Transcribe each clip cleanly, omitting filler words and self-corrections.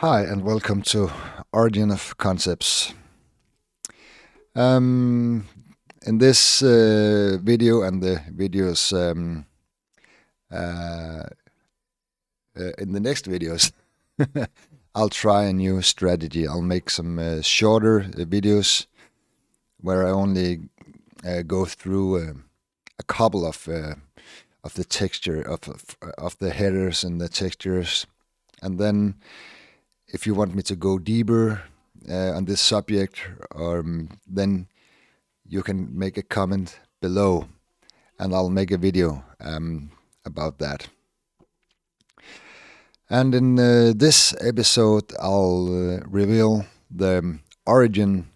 Hi, and welcome to Origin of Concepts. Um, in this video and the videos uh, in the next videos, I'll try a new strategy. I'll make some shorter videos where I only go through a couple of the texture of the headers and the textures, and then if you want me to go deeper on this subject, then you can make a comment below and I'll make a video about that. And in this episode, I'll reveal the origin,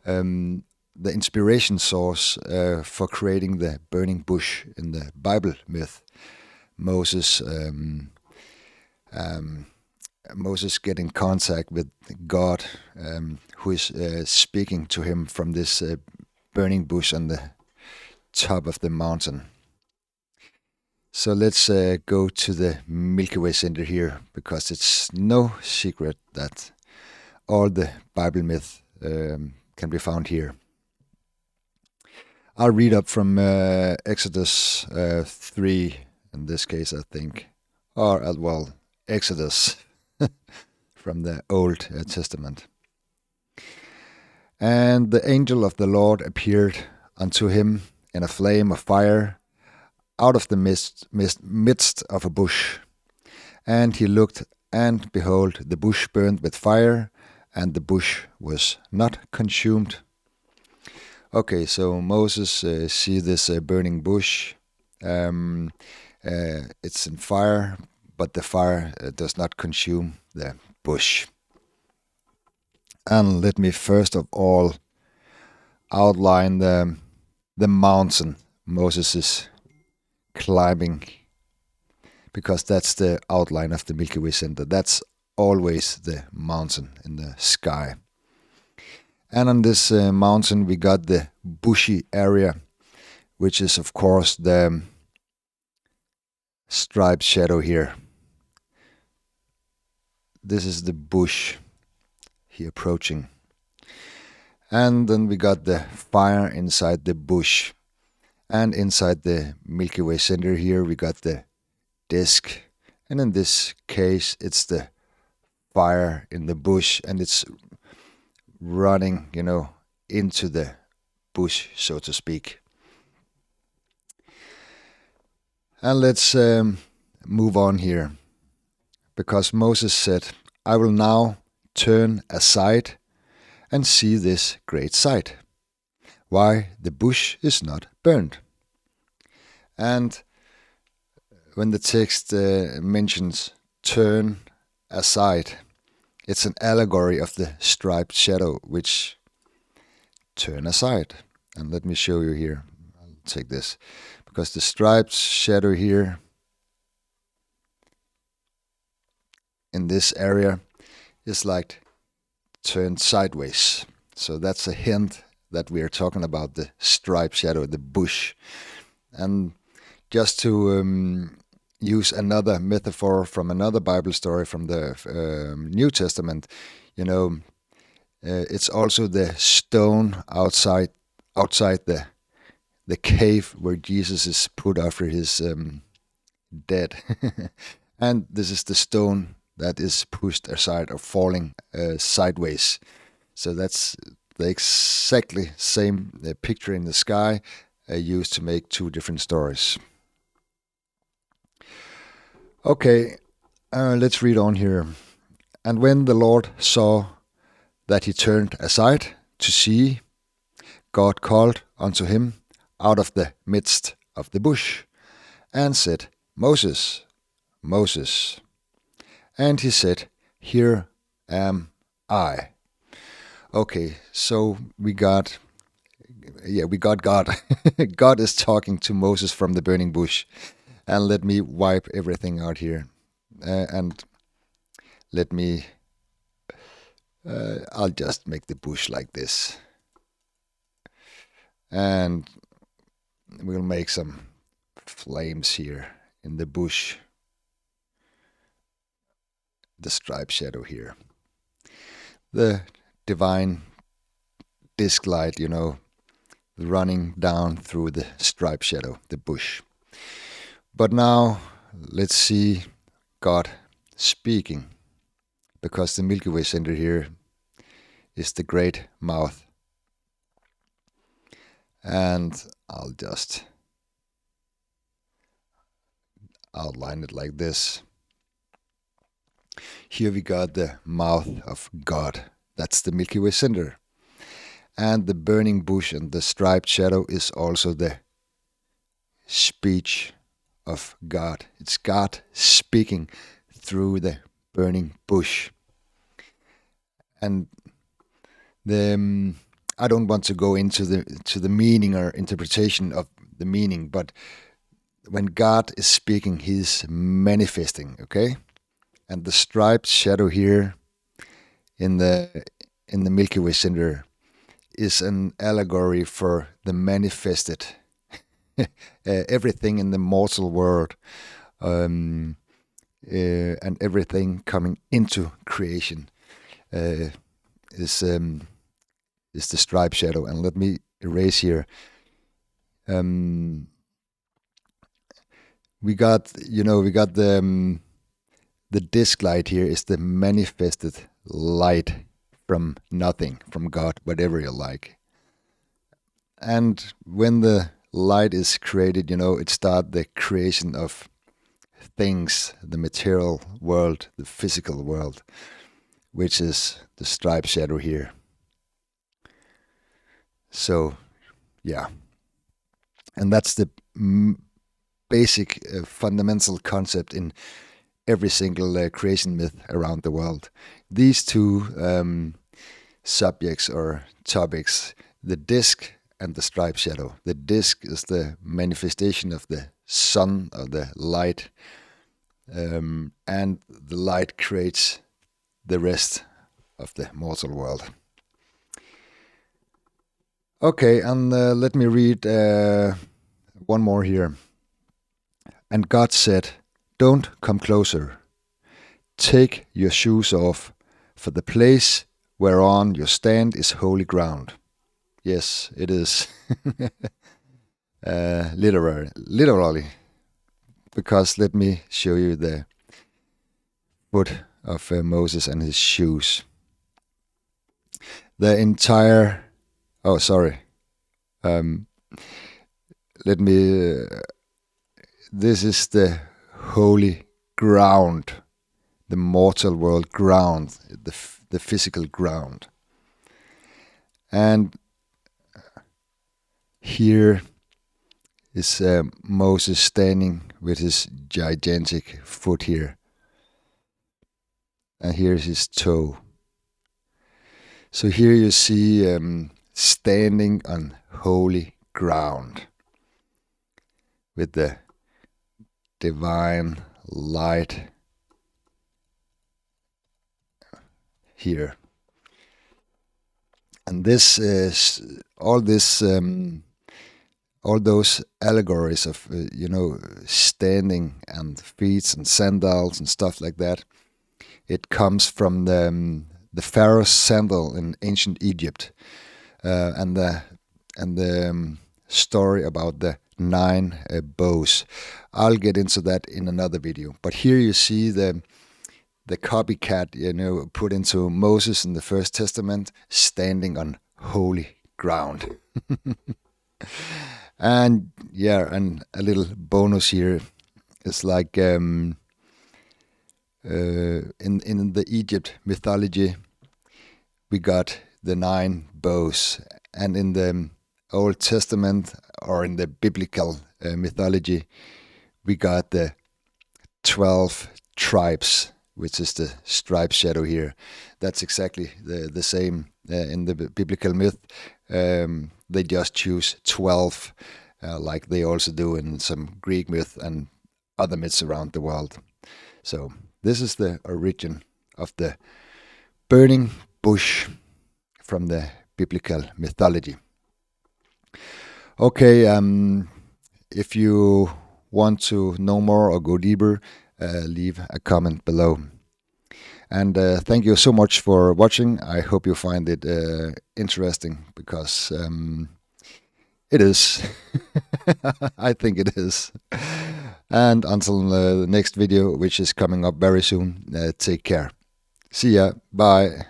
the inspiration source for creating the burning bush in the Bible myth. Moses Moses get in contact with God, who is speaking to him from this burning bush on the top of the mountain. So let's go to the Milky Way Center here, because it's no secret that all the Bible myth can be found here. I'll read up from Exodus 3, in this case, I think, or well, Exodus from the Old Testament. And the angel of the Lord appeared unto him in a flame of fire out of the midst of a bush. And he looked, and behold, the bush burned with fire, and the bush was not consumed. Okay, so Moses see this burning bush. It's in fire, but the fire does not consume the bush. And let me first of all outline the mountain Moses is climbing, because that's the outline of the Milky Way Center. That's always the mountain in the sky. And on this mountain we got the bushy area, which is of course the striped shadow here. This is the bush here approaching. And then we got the fire inside the bush. And inside the Milky Way Center here we got the disk. And in this case it's the fire in the bush, and it's running, into the bush, so to speak. And let's move on here, because Moses said, I will now turn aside and see this great sight, why the bush is not burned. And when the text mentions turn aside, it's an allegory of the striped shadow, which turn aside. And let me show you here. I'll take this, because the striped shadow here in this area is like turned sideways. So that's a hint that we are talking about the striped shadow, the bush. And just to use another metaphor from another Bible story from the New Testament, it's also the stone outside the cave where Jesus is put after his death. And this is the stone that is pushed aside or falling sideways. So that's the exactly same picture in the sky used to make two different stories. Okay, let's read on here. And when the Lord saw that he turned aside to see, God called unto him out of the midst of the bush, and said, Moses, Moses. And he said, Here am I. Okay, so we got God. God is talking to Moses from the burning bush. And let me wipe everything out here. And let me, I'll just make the bush like this. And we'll make some flames here in the bush. the striped shadow here. The divine disc light, running down through the striped shadow, the bush. But now let's see God speaking, because the Milky Way center here is the great mouth. And I'll just outline it like this. Here we got the mouth of God. That's the Milky Way center. And the burning bush and the striped shadow is also the speech of God. It's God speaking through the burning bush. And I don't want to go into the meaning or interpretation of the meaning, but when God is speaking, He's manifesting, okay? And the striped shadow here in the Milky Way center is an allegory for the manifested, everything in the mortal world, and everything coming into creation is the striped shadow. And let me erase here. We got the disc light here is the manifested light from nothing, from God, whatever you like. And when the light is created, it starts the creation of things, the material world, the physical world, which is the striped shadow here. So, yeah. And that's the basic fundamental concept in every single creation myth around the world. These two subjects or topics, the disc and the striped shadow. The disc is the manifestation of the sun, or the light, and the light creates the rest of the mortal world. Okay, and let me read one more here. And God said, "Don't come closer. Take your shoes off, for the place whereon you stand is holy ground." Yes, it is. Literally. Because let me show you the foot of Moses and his shoes. The entire... Oh, sorry. Let me... This is the holy ground, the mortal world ground, the physical ground. And here is Moses standing with his gigantic foot here. And here's his toe. So here you see standing on holy ground with the divine light here. And this is all those allegories of standing and feet and sandals and stuff like that. It comes from the pharaoh's sandal in ancient Egypt, and the story about the 9 bows. I'll get into that in another video. But here you see the copycat, put into Moses in the First Testament, standing on holy ground. And yeah, and a little bonus here is like in the Egypt mythology, we got the 9 bows, and in the Old Testament or in the biblical mythology, we got the 12 tribes, which is the striped shadow here. That's exactly the same in the biblical myth. They just choose 12, like they also do in some Greek myth and other myths around the world. So this is the origin of the burning bush from the biblical mythology. Okay, if you want to know more or go deeper, leave a comment below. And thank you so much for watching. I hope you find it interesting, because it is. I think it is. And until the next video, which is coming up very soon, take care. See ya. Bye.